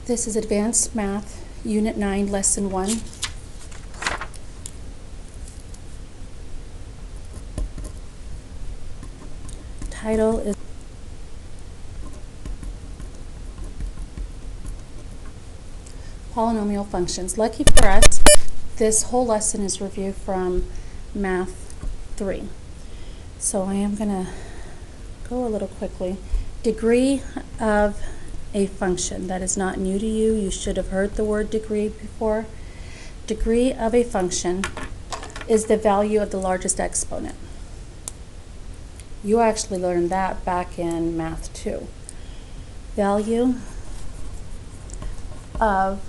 This is Advanced Math, Unit 9, Lesson 1. Title is Polynomial Functions. Lucky for us, this whole lesson is review from Math 3. So I am going to go a little quickly. Degree of a function. That is not new to you. You should have heard the word degree before. Degree of a function is the value of the largest exponent. You actually learned that back in Math 2. Value of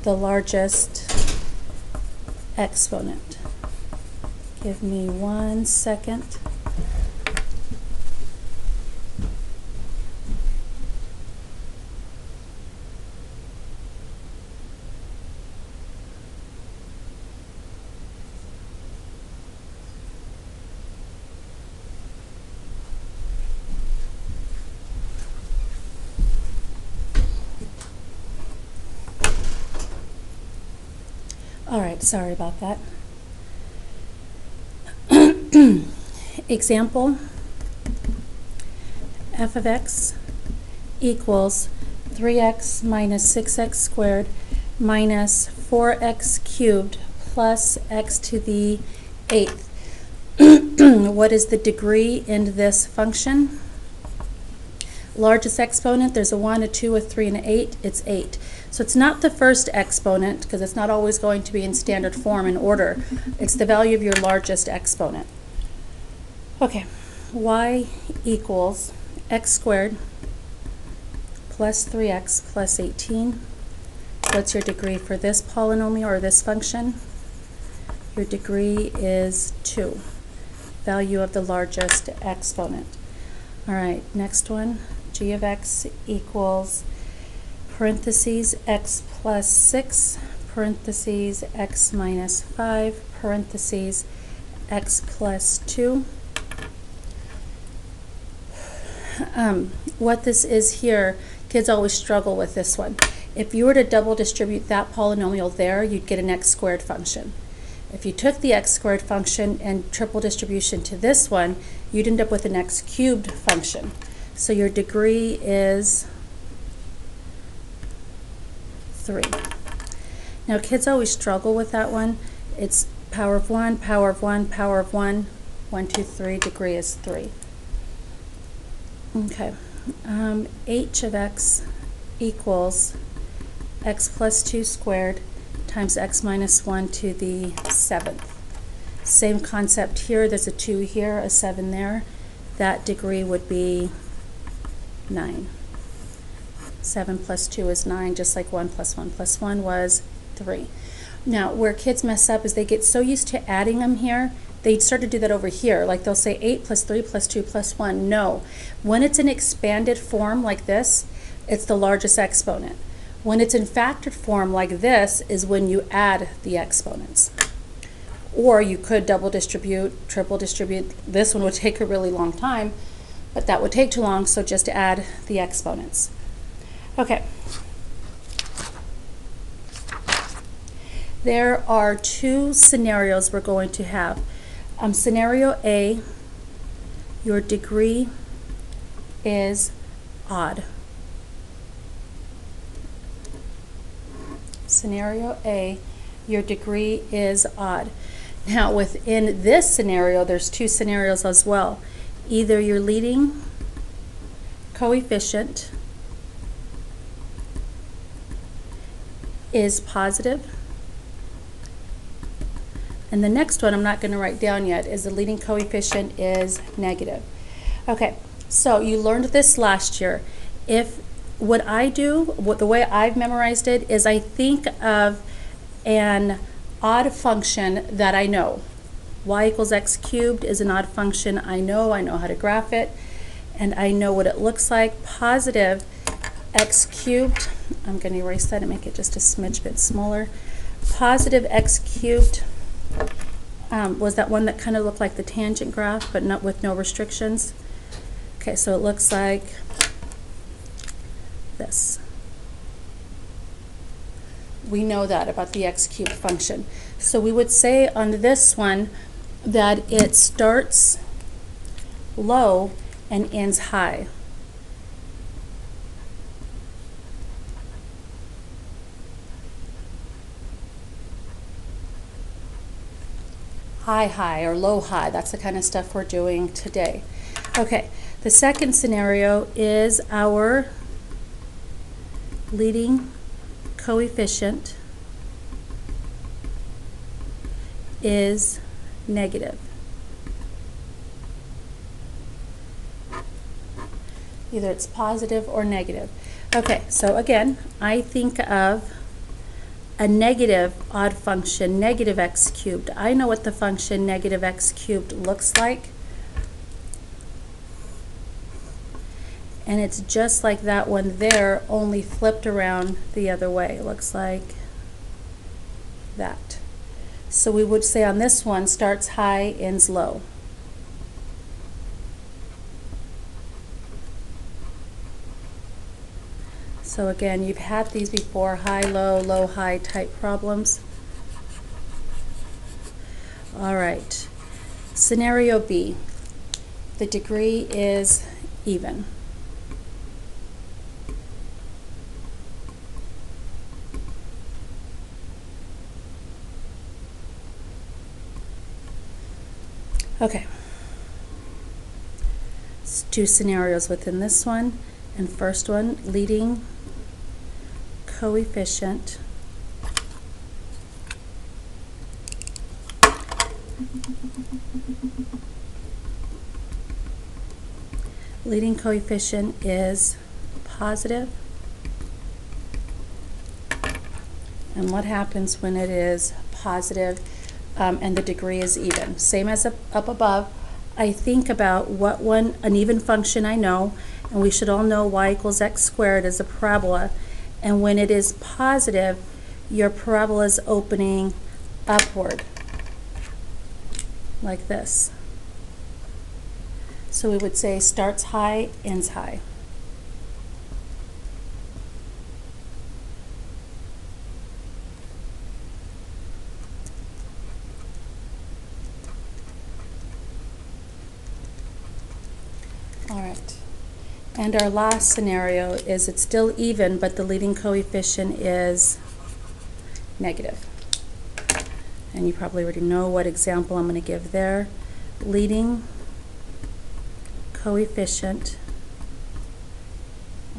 the largest exponent. Give me 1 second. All right, sorry about that. Example, f of x equals 3x minus 6x squared minus 4x cubed plus x to the 8th. What is the degree in this function? Largest exponent, there's a 1, a 2, a 3, and an 8. It's 8. So it's not the first exponent, because it's not always going to be in standard form in order. It's the value of your largest exponent. Okay, y equals x squared plus 3x plus 18. What's your degree for this polynomial or this function? Your degree is 2. Value of the largest exponent. All right, next one. G of x equals parentheses x plus 6, parentheses x minus 5, parentheses x plus 2. What this is here, kids always struggle with this one. If you were to double distribute that polynomial there, you'd get an x squared function. If you took the x squared function and triple distribution to this one, you'd end up with an x cubed function. So your degree is 3. Now kids always struggle with that one. It's power of 1, power of 1, power of 1, 1, 2, 3, degree is 3. Okay, h of x equals x plus 2 squared times x minus 1 to the 7th. Same concept here. There's a 2 here, a 7 there. That degree would be 9. 7 plus 2 is 9, just like 1 plus 1 plus 1 was 3. Now, where kids mess up is they get so used to adding them here, they start to do that over here. Like they'll say 8 plus 3 plus 2 plus 1. No. When it's in expanded form like this, it's the largest exponent. When it's in factored form like this is when you add the exponents. Or you could double distribute, triple distribute. This one would take a really long time, but that would take too long, so just add the exponents. Okay. There are 2 scenarios we're going to have. Scenario A, your degree is odd. Scenario A, your degree is odd. Now within this scenario, there's 2 scenarios as well. Either your leading coefficient is positive, and the next one I'm not going to write down yet is the leading coefficient is negative. Okay, so you learned this last year. What I do, the way I've memorized it is I think of an odd function that I know. Y equals x cubed is an odd function I know how to graph it, and I know what it looks like. Positive x cubed, I'm going to erase that and make it just a smidge bit smaller. Positive x cubed was that one that kind of looked like the tangent graph, but not with no restrictions. Okay, so it looks like this. We know that about the x cubed function. So we would say on this one that it starts low and ends high. High, high, or low, high. That's the kind of stuff we're doing today. Okay, the second scenario is our leading coefficient is negative. Either it's positive or negative. Okay, so again, I think of a negative odd function, negative x cubed. I know what the function negative x cubed looks like. And it's just like that one there, only flipped around the other way. It looks like that. So we would say on this one, starts high, ends low. So again, you've had these before, high, low, high type problems. All right, scenario B, the degree is even. Okay, it's two scenarios within this one, and first one, leading coefficient is positive. And what happens when it is positive and the degree is even? Same as up above. I think about what an even function I know, and we should all know y equals x squared is a parabola. And when it is positive, your parabola is opening upward, like this. So we would say starts high, ends high. All right. And our last scenario is it's still even, but the leading coefficient is negative. And you probably already know what example I'm going to give there. Leading coefficient,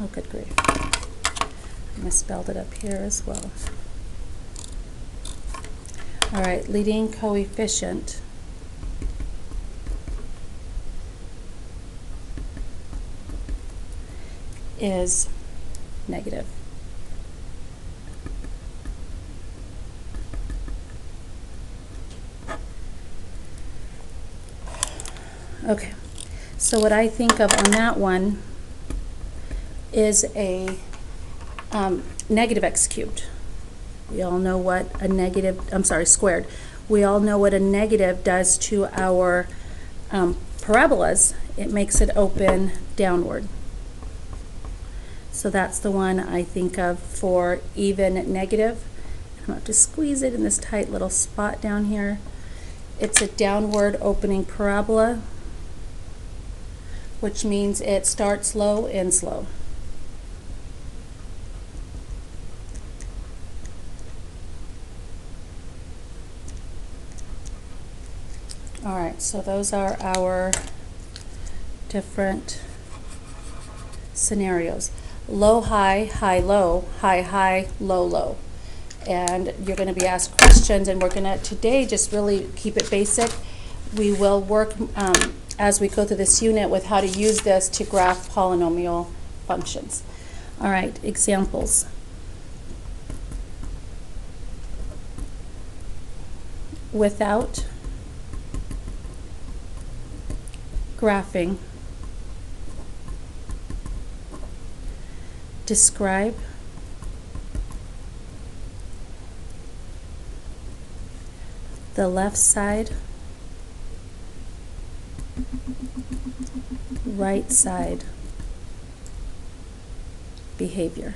oh good grief, I misspelled it up here as well. All right, leading coefficient is negative. Okay, so what I think of on that one is a negative x cubed. We all know what a negative, squared. We all know what a negative does to our parabolas. It makes it open downward. So that's the one I think of for even negative. I'm going to have to squeeze it in this tight little spot down here. It's a downward opening parabola, which means it starts low, ends low. All right, so those are our different scenarios. Low, high, high, low, high, high, low, low. And you're going to be asked questions, and we're going to today just really keep it basic. We will work as we go through this unit with how to use this to graph polynomial functions. All right, examples. Without graphing, describe the left side, right side behavior.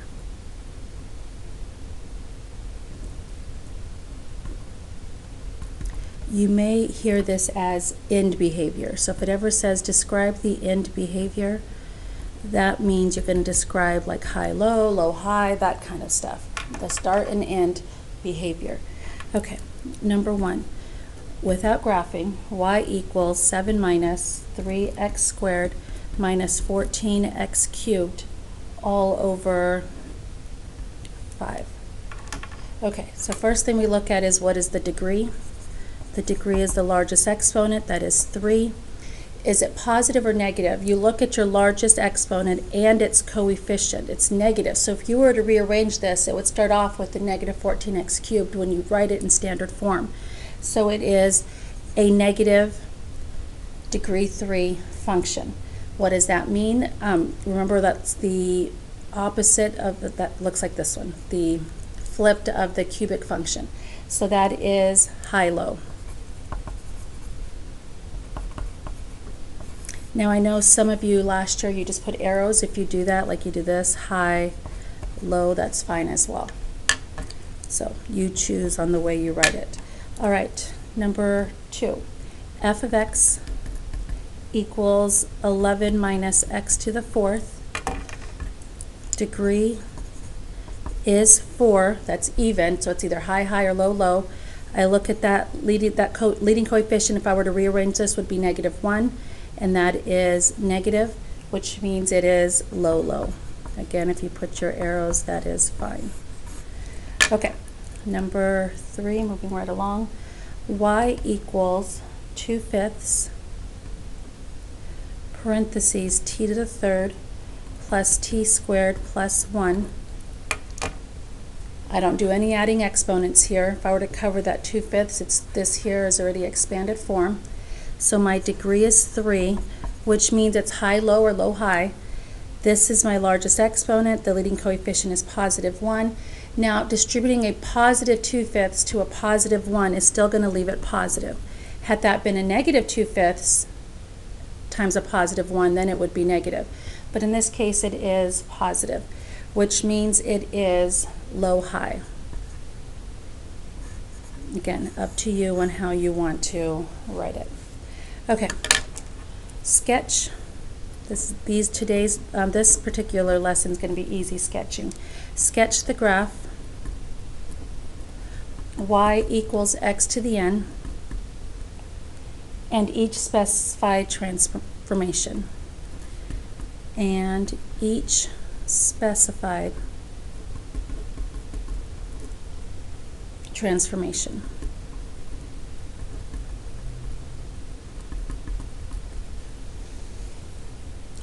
You may hear this as end behavior. So if it ever says describe the end behavior, that means you're going to describe like high, low, high, that kind of stuff. The start and end behavior. Okay, number 1. Without graphing, y equals 7 minus 3x squared minus 14x cubed all over 5. Okay, so first thing we look at is what is the degree. The degree is the largest exponent, that is 3. Is it positive or negative? You look at your largest exponent and its coefficient. It's negative. So if you were to rearrange this, it would start off with the negative 14x cubed when you write it in standard form. So it is a negative degree 3 function. What does that mean? Remember, that's the opposite of that looks like this one, the flipped of the cubic function. So that is high-low. Now I know some of you last year you just put arrows. If you do that, like you do this, high, low, that's fine as well. So you choose on the way you write it. All right, number 2. F of x equals 11 minus x to the 4th. Degree is 4. That's even, so it's either high, high, or low, low. I look at that leading coefficient. If I were to rearrange this, would be negative 1. And that is negative, which means it is low, low. Again, if you put your arrows, that is fine. Okay, number 3, moving right along. Y equals 2/5 parentheses t to the 3rd plus t squared plus 1. I don't do any adding exponents here. If I were to cover that 2/5, it's this here is already expanded form. So my degree is 3, which means it's high, low, or low, high. This is my largest exponent. The leading coefficient is positive 1. Now, distributing a positive 2/5 to a positive 1 is still going to leave it positive. Had that been a negative 2/5 times a positive 1, then it would be negative. But in this case, it is positive, which means it is low, high. Again, up to you on how you want to write it. Okay, sketch. This particular lesson is going to be easy sketching. Sketch the graph. Y equals x to the n, and each specified transformation. And each specified transformation.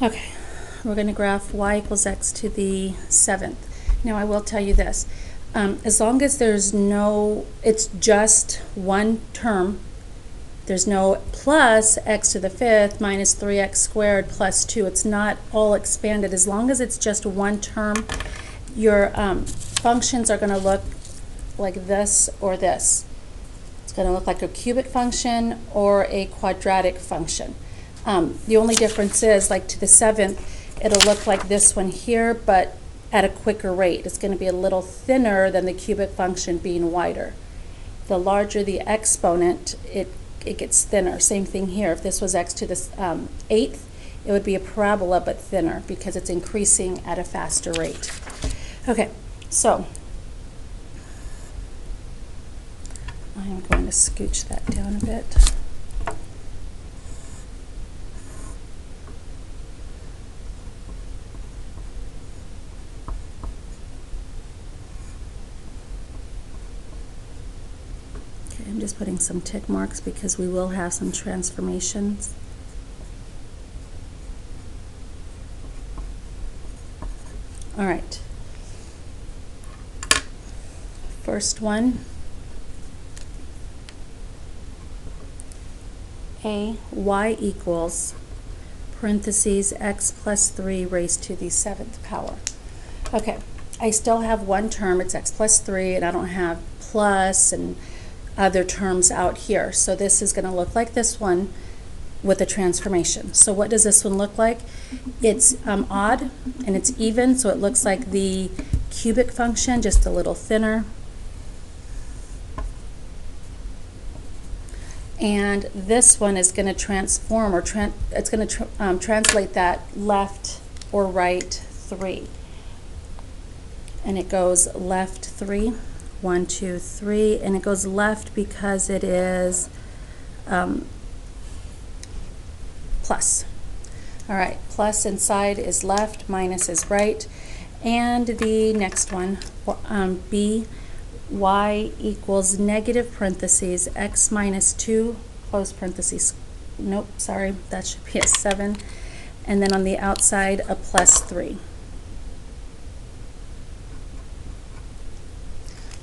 Okay, we're going to graph y equals x to the 7th. Now I will tell you this, as long as there's no, it's just one term, there's no plus x to the 5th minus 3x squared plus 2, it's not all expanded. As long as it's just one term, your functions are going to look like this or this. It's going to look like a cubic function or a quadratic function. The only difference is, like to the 7th, it'll look like this one here, but at a quicker rate. It's going to be a little thinner than the cubic function being wider. The larger the exponent, it gets thinner. Same thing here. If this was x to the 8th, it would be a parabola but thinner because it's increasing at a faster rate. Okay, so I'm going to scooch that down a bit. I'm just putting some tick marks because we will have some transformations. All right. First one. Y equals parentheses x plus 3 raised to the 7th power. Okay, I still have one term, it's x plus 3, and I don't have plus and other terms out here. So this is going to look like this one with a transformation. So what does this one look like? It's odd and it's even, so it looks like the cubic function, just a little thinner. And this one is going to transform, or it's going to translate that left or right 3. And it goes left 3, 1, 2, 3, and it goes left because it is plus. All right, plus inside is left, minus is right. And the next one, B, y equals negative parentheses, x minus 2, close parentheses. Nope, sorry, that should be a 7. And then on the outside, a plus 3.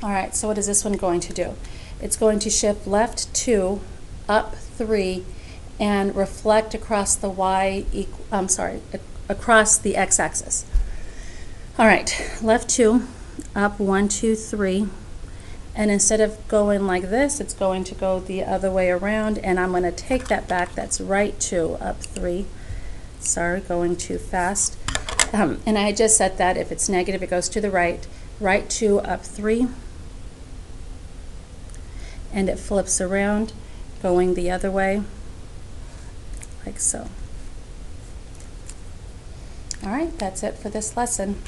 All right, so what is this one going to do? It's going to shift left 2, up 3, and reflect across the across the x-axis. All right, left 2, up 1, 2, 3, and instead of going like this, it's going to go the other way around, and I'm going to take that back. That's right 2, up 3. Sorry, going too fast. And I just set that if it's negative, it goes to the right. Right 2, up 3. And it flips around, going the other way, like so. All right, that's it for this lesson.